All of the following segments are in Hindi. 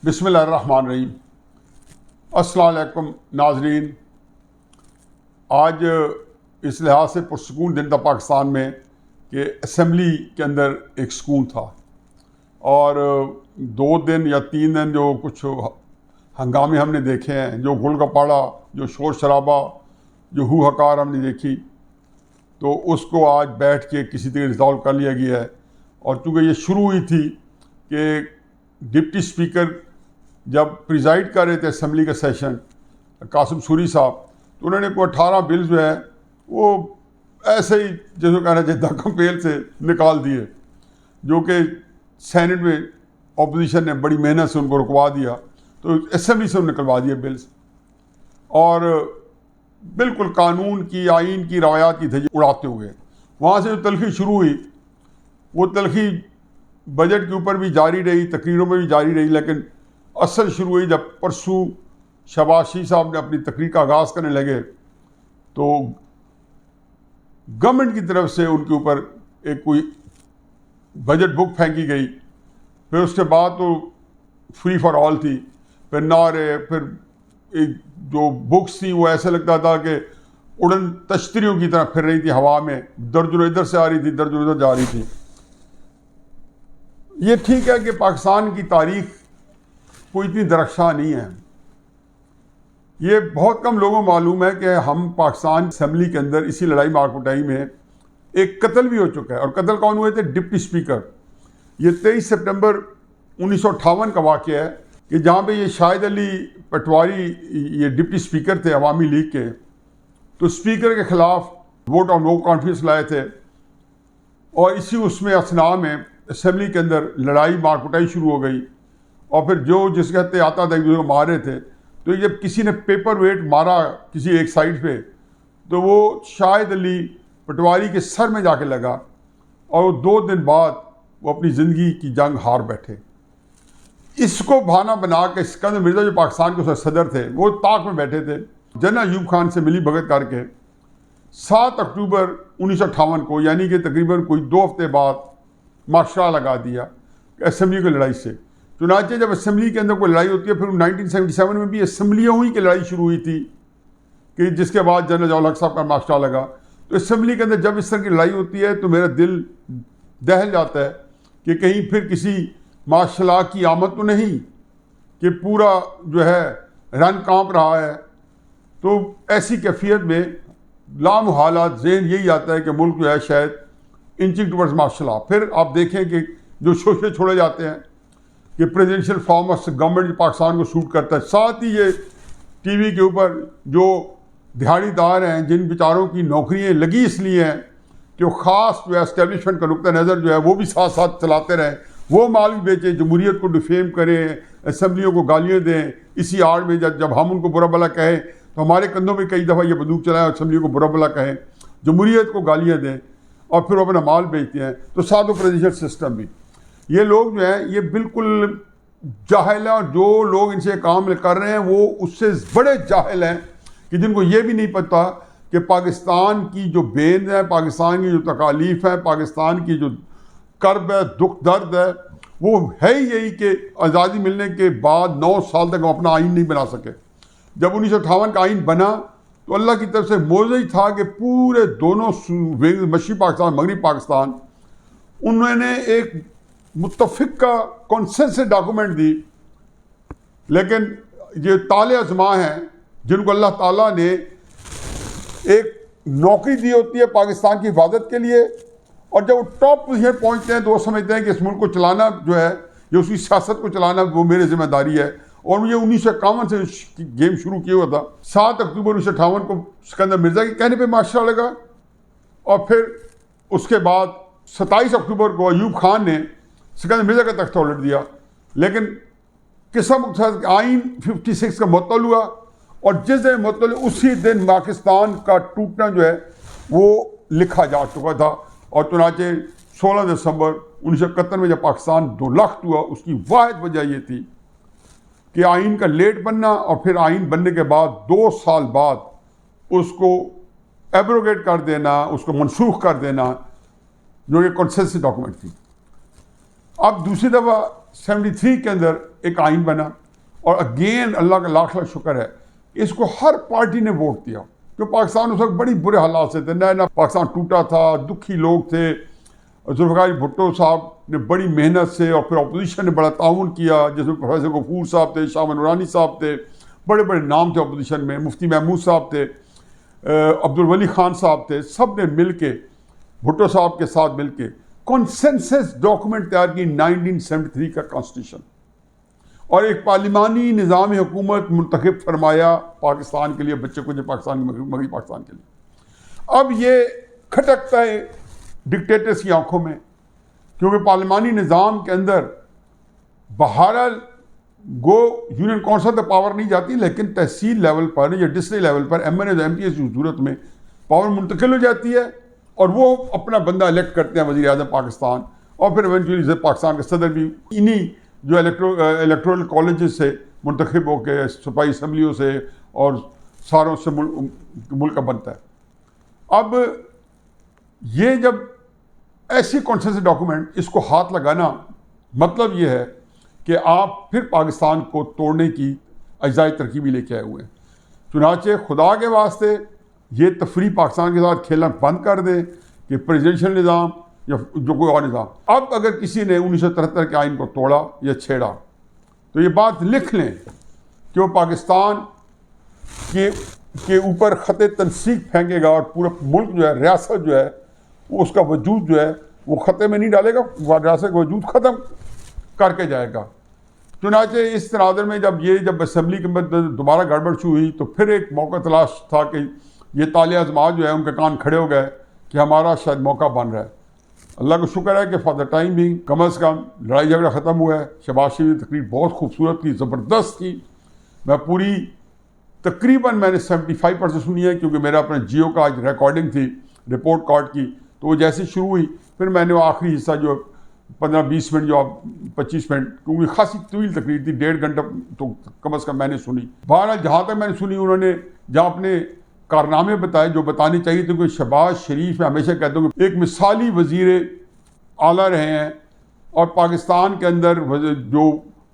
बिस्मिल्लाहिर्रहमानिर्रहीम। अस्सलाम वालेकुम नाज़रीन। आज इस लिहाज से पुरसकून दिन था पाकिस्तान में कि असम्बली के अंदर एक सुकून था और 2 दिन या 3 दिन जो कुछ हंगामे हमने देखे हैं, जो गुल गपाड़ा, जो शोर शराबा, जो हू हकार हमने देखी, तो उसको आज बैठ के किसी तरह रिजॉल्व कर लिया गया है। और चूँकि ये शुरू हुई थी कि डिप्टी स्पीकर जब प्रिजाइड कर रहे थे असम्बली का सेशन, कासिम सूरी साहब, तो उन्होंने कोई 18 बिल जो है वो ऐसे ही जैसे कहना चाहिए धक्का पेल से निकाल दिए, जो कि सेनेट में अपोजिशन ने बड़ी मेहनत से उनको रुकवा दिया, तो असम्बली से निकलवा दिए बिल्स और बिल्कुल कानून की, आइन की, रवायात की धज्जी उड़ाते हुए। वहाँ से जो तलखी शुरू हुई वो तलखी बजट के ऊपर भी जारी रही, तकरीरों में भी जारी रही, लेकिन असल शुरू हुई जब परसों शहबाज साहब ने अपनी तकरीर का आगाज़ करने लगे तो गवर्नमेंट की तरफ से उनके ऊपर एक कोई बजट बुक फेंकी गई। फिर उसके बाद तो फ्री फॉर ऑल थी, फिर नारे, फिर एक जो बुक्स थी वो ऐसे लगता था कि उड़न तश्तरियों की तरह फिर रही थी हवा में, दर्जनों इधर से आ रही थी, दर्जनों इधर जा रही थी। ये ठीक है कि पाकिस्तान की तारीख कोई इतनी दरख्शां नहीं है। ये बहुत कम लोगों को मालूम है कि हम पाकिस्तान असम्बली के अंदर इसी लड़ाई मारकुटाई में एक कत्ल भी हो चुका है। और कत्ल कौन हुए थे? Deputy speaker. ये 23 सितंबर 1958 का वाक़या है कि जहाँ पे ये शाहिद अली पटवारी ये डिप्टी स्पीकर थे अवामी लीग के, तो स्पीकर के ख़िलाफ़ वोट ऑफ नो कॉन्फिडेंस लाए थे और इसी उसमें असना में असम्बली के अंदर लड़ाई मारकुटाई शुरू हो गई। और फिर जो जिसके हत्ते आता था एक दूसरे को मार रहे थे, तो जब किसी ने पेपर वेट मारा किसी एक साइड पे, तो वो शाहिद अली पटवारी के सर में जाके लगा और 2 दिन बाद वो अपनी ज़िंदगी की जंग हार बैठे। इसको बहाना बना के सिकंदर मिर्ज़ा जो पाकिस्तान के सदर थे वो ताक में बैठे थे, जनरल अयूब खान से मिली भगत करके 7 अक्टूबर 1958 को, यानी कि तकरीबन कोई 2 हफ्ते बाद मार्शल लगा दिया असम्बली की लड़ाई से। चुनाचे जब असम्बली के अंदर कोई लड़ाई होती है, फिर 1977 में भी असम्बलियों ही की लड़ाई शुरू हुई थी कि जिसके बाद जनरल जवाहर हक साहब का मार्शल लगा। तो असम्बली के अंदर जब इस तरह की लड़ाई होती है तो मेरा दिल दहल जाता है कि कहीं फिर किसी मार्शल की आमद तो नहीं कि पूरा जो है रन कांप रहा है। तो ऐसी कैफियत में लामुहालात ज़हन यही आता है कि मुल्क जो है शायद इंचिंग टुवर्ड्स मार्शल लॉ। फिर आप देखें कि जो शोशे छोड़े जाते हैं कि presidential form of government Pakistan को सूट करता है, साथ ही ये टीवी के ऊपर जो दिहाड़ीदार हैं जिन बेचारों की नौकरियां लगी इसलिए हैं कि वो ख़ास जो है एस्टेब्लिशमेंट का नुक्ता नज़र जो है वो भी साथ साथ चलाते रहें, वो माल भी बेचें, जमहूरियत को डिफेम करें, असम्बलियों को गालियाँ दें। इसी आड़ में जब हम उनको बुरा भला कहें तो हमारे कंधों में कई दफ़ा ये बंदूक चलाएं, असम्बलियों को बुरा भला कहें, जमहूरियत को गालियाँ दें और फिर वो अपना माल बेचते हैं। तो साथ वो प्रेसिडेंशियल सिस्टम भी, ये लोग जो है ये बिल्कुल जाहिल हैं और जो लोग इनसे काम कर रहे हैं वो उससे बड़े जाहिल हैं कि जिनको ये भी नहीं पता कि पाकिस्तान की जो बेन है, पाकिस्तान की जो तकालीफ है, पाकिस्तान की जो कर्ब है, दुख दर्द है, वो है ही यही कि आज़ादी मिलने के बाद 9 साल तक हम अपना आइन नहीं बना सके। जब 1958 का आइन बना तो अल्लाह की तरफ से मौज़ा ही था कि पूरे दोनों मशरक़ी पाकिस्तान, मगरबी पाकिस्तान, उन्होंने एक मुत्तफ़िक का कॉन्सेंसस डॉक्यूमेंट दी। लेकिन ये ताले अज़मा हैं जिनको अल्लाह ताला ने एक नौकरी दी होती है पाकिस्तान की हिफाजत के लिए, और जब वो टॉप पोजीशन पहुंचते हैं तो वो समझते हैं कि इस मुल्क को चलाना जो है, ये उसकी सियासत को चलाना वो मेरी जिम्मेदारी है। और मुझे 1951 से गेम शुरू किया हुआ था। 7 अक्टूबर 1958 को सिकंदर मिर्ज़ा के कहने पर मार्शल लगा और फिर उसके बाद 27 अक्टूबर को अयूब खान ने सिकंदर मिर्ज़ा का तख्ता उलट दिया। लेकिन किस्म आइन 56 का मुअत्तल हुआ और जिस दिन मुअत्तल उसी दिन पाकिस्तान का टूटना जो है वो लिखा जा चुका था। और चुनाचे 16 दिसंबर 1971 में जब पाकिस्तान 2 लाख हुआ, उसकी वाहिद वजह ये थी कि आइन का लेट बनना और फिर आइन बनने के बाद 2 साल बाद उसको एब्रोगेट कर देना, उसको मनसूख कर देना, जो कि कॉन्सेंसस डॉक्यूमेंट थी। अब दूसरी दफ़ा 73 के अंदर एक आइन बना और अगेन अल्लाह का लाख लाख शुक्र है, इसको हर पार्टी ने वोट दिया। क्यों पाकिस्तान उस वक्त बड़ी बुरे हालात से थे, नया नया पाकिस्तान टूटा था, दुखी लोग थे। जुल्फ़िकार भुट्टो साहब ने बड़ी मेहनत से और फिर अपोजिशन ने बड़ा ताउन किया, जिसमें प्रोफेसर गफूर साहब थे, शाह नूरानी साहब थे, बड़े बड़े नाम थे अपोजिशन में, मुफ्ती महमूद साहब थे, अब्दुल वली खान साहब थे। सब ने मिल के भुट्टो साहब के साथ मिल के कॉन्सेंसस डॉक्यूमेंट तैयार की 1973 का कॉन्स्टिट्यूशन, और एक पार्लिमानी निज़ाम हुकूमत मुंतखब फरमाया पाकिस्तान के लिए, बच्चे को जो पाकिस्तान मगरबी पाकिस्तान के लिए। अब ये खटकता है डिक्टेटर्स की आंखों में, क्योंकि पार्लिमानी निज़ाम के अंदर बहरहाल गो यूनियन कौंसिल तक पावर नहीं जाती, लेकिन तहसील लेवल पर या डिस्ट्रिक्ट लेवल पर MNA और MPs की सूरत में पावर मुंतकिल हो जाती है और वो अपना बंदा इलेक्ट करते हैं वज़ीर आज़म पाकिस्तान, और फिर एवेंचुअली से पाकिस्तान के सदर भी इन्हीं जो इलेक्टोरल कॉलेजेस से मुंतखब होकर सूबाई असम्बलियों से और सारों से मुल्क का बनता है। अब ये जब ऐसी कॉन्सेंसस डॉक्यूमेंट इसको हाथ लगाना, मतलब ये है कि आप फिर पाकिस्तान को तोड़ने की अजाई तरकीबी लेके आए हुए हैं। चुनाचे खुदा के वास्ते ये तफरी पाकिस्तान के साथ खेलना बंद कर दें कि प्रेसिडेंशियल निज़ाम या जो कोई और निज़ाम। अब अगर किसी ने 1973 के आइन को तोड़ा या छेड़ा तो ये बात लिख लें कि वो पाकिस्तान के ऊपर ख़त तनसीक फेंकेगा और पूरा मुल्क जो है, रियासत जो है, वो उसका वजूद जो है वो ख़ते में नहीं डालेगा, रियासत का वजूद ख़त्म करके जाएगा। चुनाचे इस तनाज़ुर में जब असम्बली के अंदर दोबारा गड़बड़ शुरू हुई तो फिर एक मौका तलाश था कि ये ताले आज़मात जो है उनके कान खड़े हो गए कि हमारा शायद मौका बन रहा है। अल्लाह का शुक्र है कि फॉर द टाइम भी कम अज़ कम लड़ाई झगड़ा ख़त्म हुआ है। शहबाज शरीफ की तकरीर बहुत खूबसूरत थी, ज़बरदस्त थी। मैं पूरी तकरीबन मैंने 75% सुनी है, क्योंकि मेरा अपने जियो का आज रिकॉर्डिंग थी रिपोर्ट कार्ड की, तो वो जैसे शुरू हुई फिर मैंने वो आखिरी हिस्सा जो 15-20 मिनट जो 25 मिनट, क्योंकि खासी तवील तकरीर थी, 1.5 घंटा तो कम अज़ कम मैंने सुनी। बहरहाल जहाँ तक मैंने सुनी, उन्होंने जहाँ अपने कारनामे बताए जो बताने चाहिए थे, क्योंकि शहबाज शरीफ मैं हमेशा कहता हूँ कि एक मिसाली वज़ीर आला रहे हैं, और पाकिस्तान के अंदर जो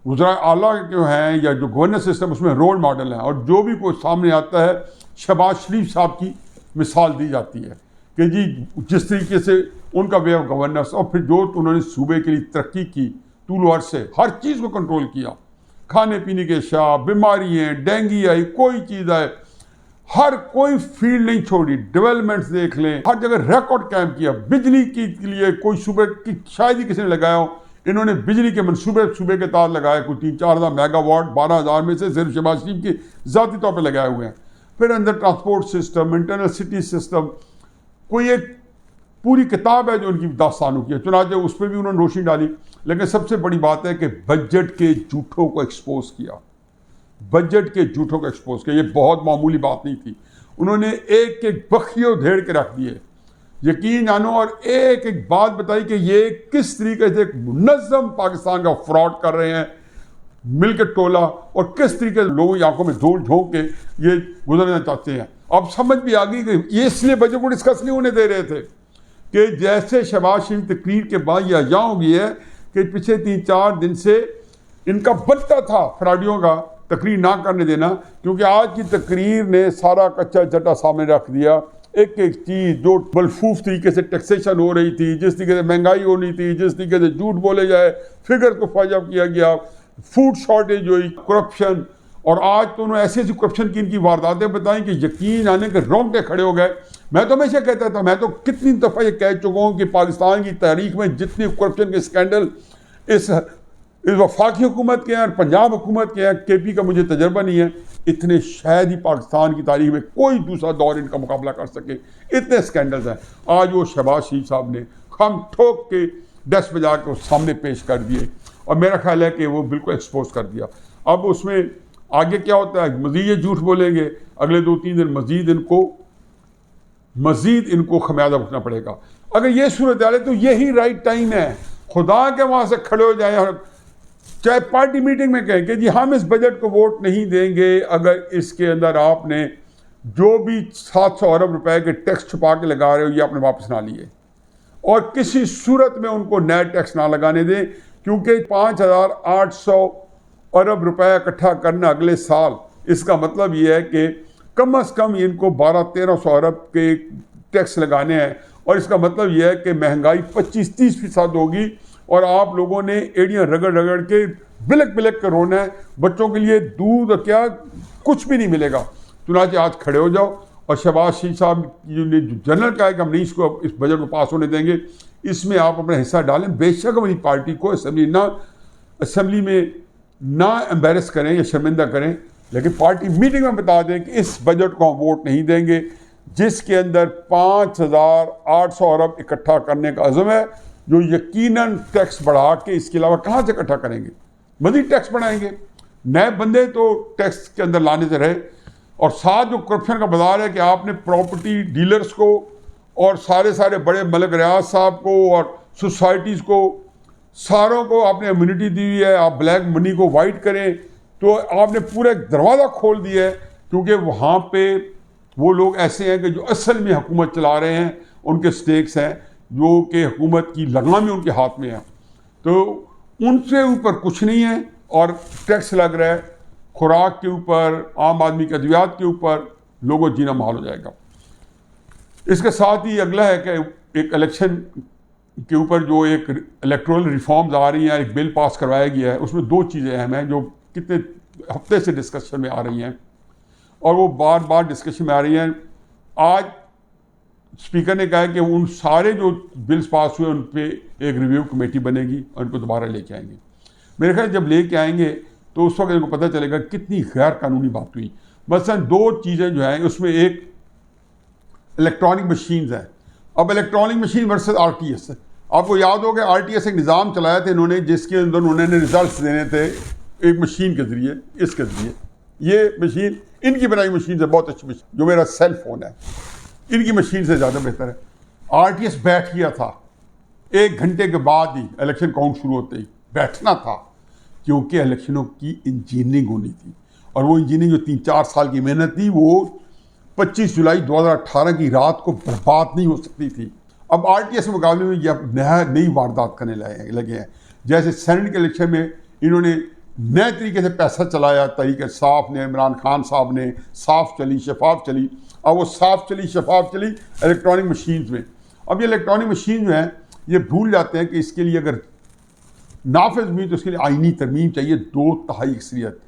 वज़रा आला जो हैं या जो गवर्नेंस सिस्टम उसमें रोल मॉडल हैं, और जो भी कोई सामने आता है शहबाज शरीफ साहब की मिसाल दी जाती है कि जी जिस तरीके से उनका वे ऑफ गवर्नेंस, और फिर जो उन्होंने सूबे के लिए तरक्की की, तूल अर्ज़ से हर चीज़ को कंट्रोल किया, खाने पीने के शाह, बीमारियाँ, डेंगी आई, कोई चीज़ आए, हर कोई फील्ड नहीं छोड़ी, डेवलपमेंट्स देख लें, हर जगह रिकॉर्ड कायम किया। बिजली के लिए कोई सूबे की शायद ही किसी ने लगाया हो, इन्होंने बिजली के मनसूबे सूबे के तहत लगाए, कोई 3-4 हज़ार मेगावाट, 12,000 में से सिर्फ शहबाज शरीफ के ज़ाती तौर पर लगाए हुए हैं। फिर अंदर transport system, internal city system, कोई एक पूरी किताब है जो उनकी दास्तानों की है। चुनाचे उस पर भी उन्होंने रोशनी डाली। लेकिन सबसे बड़ी बात है कि बजट के झूठों को एक्सपोज किया, बजट के झूठों को एक्सपोज किया। ये बहुत मामूली बात नहीं थी, उन्होंने एक एक बखियों धेड़ के रख दिए, यकीन जानो, और एक एक बात बताई कि ये किस तरीके से एक मुनज़्ज़म पाकिस्तान का फ्रॉड कर रहे हैं मिल के टोला, और किस तरीके से लोगों की आंखों में धूल झोंक के ये गुजरना चाहते हैं। अब समझ भी आ गई कि ये इसलिए बजट को डिस्कस नहीं होने दे रहे थे कि जैसे शहबाज शरीफ तकरीर के बाद यह अजां हो गई है कि पिछले 3-4 दिन से इनका बनता था फ्राडियों का तकरीर ना करने देना, क्योंकि आज की तकरीर ने सारा कच्चा चट्टा सामने रख दिया। एक एक चीज़ जो बलफूफ तरीके से टैक्सेशन हो रही थी, जिस तरीके से महंगाई होनी थी, जिस तरीके से झूठ बोले जाए, फिगर को फाजब किया गया, फूड शॉर्टेज हुई, करप्शन, और आज तो उन्होंने ऐसी ऐसी करप्शन की इनकी वारदातें बताई कि यकीन आने के रोंगटे खड़े हो गए। मैं तो हमेशा कहता था, मैं तो कितनी दफ़ा ये कह चुका हूँ कि पाकिस्तान की तारीख में जितने करप्शन के स्कैंडल इस वफाकी हुकूमत के हैं और पंजाब हुकूमत के हैं, KP का मुझे तजर्बा नहीं है, इतने शायद ही पाकिस्तान की तारीख में कोई दूसरा दौर इनका मुकाबला कर सके, इतने स्कैंडल्स हैं। आज वो शहबाज शरीफ साहब ने हम ठोक के डेस्क पे जाकर सामने पेश कर दिए, और मेरा ख्याल है कि वो बिल्कुल एक्सपोज कर दिया। अब उसमें आगे क्या होता है, मज़ीद ये झूठ बोलेंगे, अगले 2-3 दिन मज़ीद इनको खमियाजा भुगतना पड़ेगा। अगर ये सूरत हाल है तो यही राइट टाइम है, खुदा के वहाँ से खड़े हो जाए, और चाहे पार्टी मीटिंग में कहें कि जी हम इस बजट को वोट नहीं देंगे अगर इसके अंदर आपने जो भी 700 अरब रुपए के टैक्स छुपा के लगा रहे हो ये आपने वापस ना लिए, और किसी सूरत में उनको नया टैक्स ना लगाने दें, क्योंकि 5,800 अरब रुपए इकट्ठा करना अगले साल, इसका मतलब ये है कि कम से कम इनको 1200-1300 अरब के टैक्स लगाने हैं, और इसका मतलब यह है कि महंगाई 25-30% होगी, और आप लोगों ने एड़ियाँ रगड़ रगड़ के बिलक बिलक कर रोना है। बच्चों के लिए दूध क्या कुछ भी नहीं मिलेगा। चुनाचे आज खड़े हो जाओ, और शहबाज शरीफ साहब ने जो जनरल कहा है कि हम नहीं इसको इस बजट को पास होने देंगे, इसमें आप अपना हिस्सा डालें। बेशक अपनी पार्टी को असेंबली में ना एम्बेरस करें या शर्मिंदा करें, लेकिन पार्टी मीटिंग में बता दें कि इस बजट को हम वोट नहीं देंगे जिसके अंदर 5,800 अरब इकट्ठा करने का अज़म है, जो यकीनन टैक्स बढ़ा के इसके अलावा कहाँ से इकट्ठा करेंगे, मज़ीद टैक्स बढ़ाएंगे। नए बंदे तो टैक्स के अंदर लाने से रहे, और साथ जो करप्शन का बाजार है कि आपने प्रॉपर्टी डीलर्स को और सारे बड़े मलिक रियाज साहब को और सोसाइटीज़ को सारों को आपने इम्यूनिटी दी हुई है। आप ब्लैक मनी को वाइट करें तो आपने पूरा दरवाज़ा खोल दिया है, क्योंकि वहाँ पे वो लोग ऐसे हैं कि जो असल में हुकूमत चला रहे हैं, उनके स्टेक्स हैं जो कि हुकूमत की लगामें उनके हाथ में है, तो उनसे ऊपर कुछ नहीं है। और टैक्स लग रहा है खुराक के ऊपर, आम आदमी के अद्वियात के ऊपर, लोगों जीना महाल हो जाएगा। इसके साथ ही अगला है कि एक इलेक्शन के ऊपर जो एक इलेक्टोरल रिफॉर्म्स आ रही हैं, एक बिल पास करवाया गया है, उसमें दो चीज़ें अहम हैं जो कितने हफ्ते से डिस्कशन में आ रही हैं, और वो बार बार डिस्कशन में आ रही हैं। आज स्पीकर ने कहा है कि उन सारे जो बिल्स पास हुए उन पे एक रिव्यू कमेटी बनेगी और उनको दोबारा लेके आएंगे। मेरे ख्याल जब लेके आएंगे तो उस वक्त इनको पता चलेगा कितनी गैर कानूनी बात हुई। मसलन दो चीज़ें जो हैं उसमें एक इलेक्ट्रॉनिक मशीन्स हैं। अब इलेक्ट्रॉनिक मशीन वर्सेस आरटीएस, आपको याद हो गया आरटीएस एक निज़ाम चलाया था इन्होंने जिसके अंदर उन्होंने रिजल्ट देने थे एक मशीन के ज़रिए, इसके ज़रिए। ये मशीन इनकी बनाई मशीन से बहुत अच्छी मशीन, जो मेरा सेल फोन है, इनकी मशीन से ज़्यादा बेहतर है। आरटीएस बैठ गया था 1 घंटे के बाद ही, इलेक्शन काउंट शुरू होते ही बैठना था, क्योंकि इलेक्शनों की इंजीनियरिंग होनी थी, और वो इंजीनियरिंग जो 3-4 साल की मेहनत थी वो 25 जुलाई 2018 की रात को बर्बाद नहीं हो सकती थी। अब आरटीएस के मुकाबले में ये नई वारदात करने लगे हैं। जैसे सेनेट के इलेक्शन में इन्होंने नए तरीके से पैसा चलाया, तरीके साफ ने, इमरान खान साहब ने, साफ चली शफाफ चली। अब वो साफ चली शफाफ चली इलेक्ट्रॉनिक मशीन्स में। अब ये इलेक्ट्रॉनिक मशीन जो है ये भूल जाते हैं कि इसके लिए अगर नाफिज हुई तो इसके लिए आईनी तरमीम चाहिए 2/3 अक्सरियत।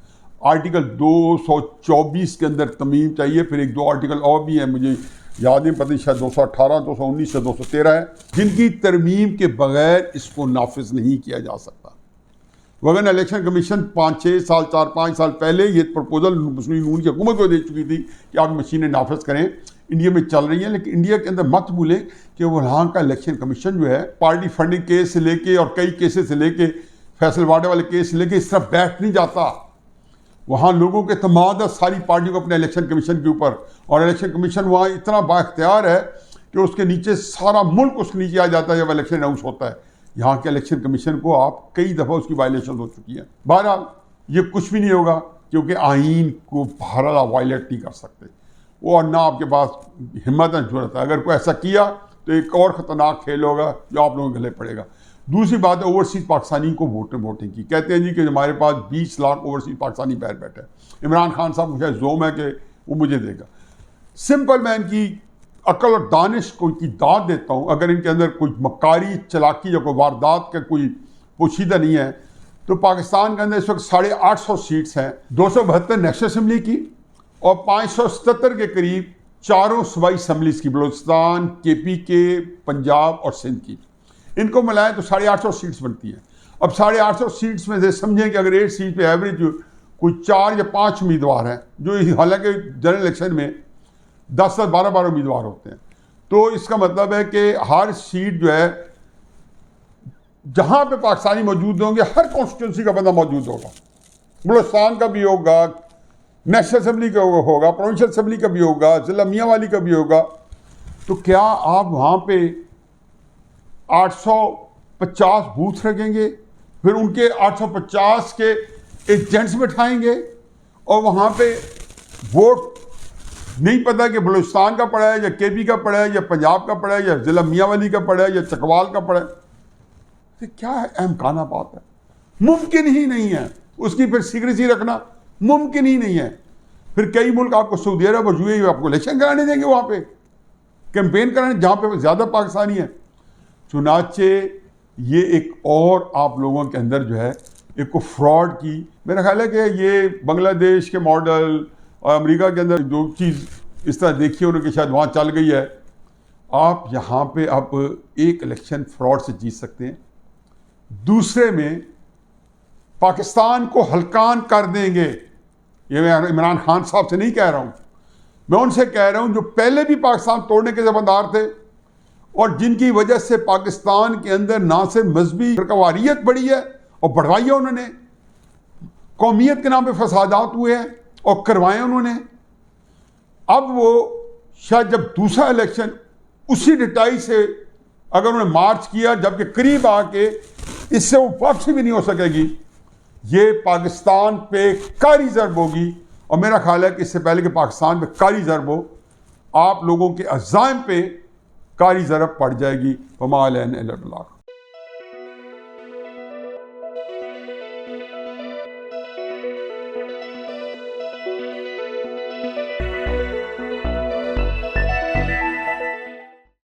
आर्टिकल 224 के अंदर तरमीम चाहिए, फिर 1-2 आर्टिकल और भी हैं, मुझे याद नहीं पता, शायद 218, 219 से 213 है, जिनकी तरमीम के बगैर इसको नाफिज नहीं किया जा सकता। वगैरह इलेक्शन कमीशन 5-6 साल 4-5 साल पहले ये प्रपोजल मुस्लिम लीग की हुकूमत को दे चुकी थी कि आप मशीनें नाफिज करें। इंडिया में चल रही हैं, लेकिन इंडिया के अंदर मत भूलें कि वहाँ का इलेक्शन कमीशन जो है पार्टी फंडिंग केस से लेके और कई केसेस से लेके फैसलवाड़े वाले केस से लेके इस तरह बैठ नहीं जाता। वहाँ लोगों के तमाम सारी पार्टी को अपने इलेक्शन कमीशन के ऊपर, और इलेक्शन कमीशन वहाँ इतना बाख्तियार है कि उसके नीचे सारा मुल्क उसके नीचे आ जाता है जब इलेक्शन अनाउंस होता है। यहाँ के इलेक्शन कमीशन को आप कई दफ़ा उसकी वायलेशन हो चुकी है। बहरहाल ये कुछ भी नहीं होगा, क्योंकि आइन को बहरहाल वायलेट नहीं कर सकते वो, और ना आपके पास हिम्मत है जरूरत है। अगर कोई ऐसा किया तो एक और ख़तरनाक खेल होगा जो आप लोगों के गले पड़ेगा। दूसरी बात है ओवरसीज़ पाकिस्तानी को वोटिंग की। कहते हैं जी कि हमारे पास 20 लाख ओवरसीज़ पाकिस्तानी बाहर बैठे हैं। इमरान खान साहब मुझे जोम है कि वो मुझे देगा। सिंपल मैं इनकी अकल और दानिश को की दाद देता हूँ। अगर इनके अंदर कोई मकारी चलाकी या कोई वारदात का कोई पोशीदा नहीं है तो पाकिस्तान के अंदर इस वक्त 850 सीट्स हैं, 272 नेशनल असम्बली की और 577 के करीब चारों सूबाई असम्बलीज़ की, बलूचिस्तान, KPK, पंजाब और सिंध की। इनको मिलाएं तो 850 सीट्स बनती हैं। अब 850 सीट्स में से समझें कि अगर 8 सीट पे एवरेज कोई 4 या 5 उम्मीदवार हैं, जो हालांकि जनरल इलेक्शन में 10-10, 12-12 उम्मीदवार होते हैं, तो इसका मतलब है कि हर सीट जो है जहां पे पाकिस्तानी मौजूद होंगे, हर कॉन्स्टिट्यूंसी का बंदा मौजूद होगा। बलूचिस्तान का भी होगा, नेशनल असम्बली का होगा, प्रोविंशियल असम्बली का भी होगा, जिला मियांवाली का भी होगा। तो क्या आप वहां पे 850 बूथ रखेंगे, फिर उनके 850 के एजेंट्स बैठाएंगे और वहां पे वोट नहीं पता कि बलूचिस्तान का पड़ा है या KP का पड़ा है या पंजाब का पड़ा है या जिला मियांवाली का पड़ा है या चकवाल का पड़ा है। तो क्या अहमकाना बात है। मुमकिन ही नहीं है। उसकी फिर सीक्रेसी रखना मुमकिन ही नहीं है। फिर कई मुल्क आपको सऊदी अरब और यूएई आपको इलेक्शन कराने देंगे, वहाँ पे कैंपेन कराने, जहाँ पे ज़्यादा पाकिस्तानी है। चुनाचे ये एक और आप लोगों के अंदर जो है एक को फ्रॉड की, मेरा ख्याल है कि ये बांग्लादेश के मॉडल और अमेरिका के अंदर जो चीज़ इस तरह देखी है उनकी शायद वहाँ चल गई है। आप यहाँ पे आप एक इलेक्शन फ्रॉड से जीत सकते हैं, दूसरे में पाकिस्तान को हल्कान कर देंगे। ये मैं इमरान खान साहब से नहीं कह रहा हूँ, मैं उनसे कह रहा हूँ जो पहले भी पाकिस्तान तोड़ने के ज़िम्मेदार थे और जिनकी वजह से पाकिस्तान के अंदर ना सिर्फ मजहबी फिरकावारियत बढ़ी है और बढ़वाई है उन्होंने, कौमियत के नाम पे फसादात हुए हैं और करवाए उन्होंने। अब वो शायद जब दूसरा इलेक्शन उसी डिटाई से अगर उन्होंने मार्च किया, जबकि करीब आके इससे वो वापसी भी नहीं हो सकेगी, ये पाकिस्तान पे कारी ज़रब होगी। और मेरा ख्याल है कि इससे पहले कि पाकिस्तान पे कारी ज़रब हो, आप लोगों के अज़ाइम पे कारी ज़रब पड़ जाएगी। वमा अलैना इल्लल बलाग।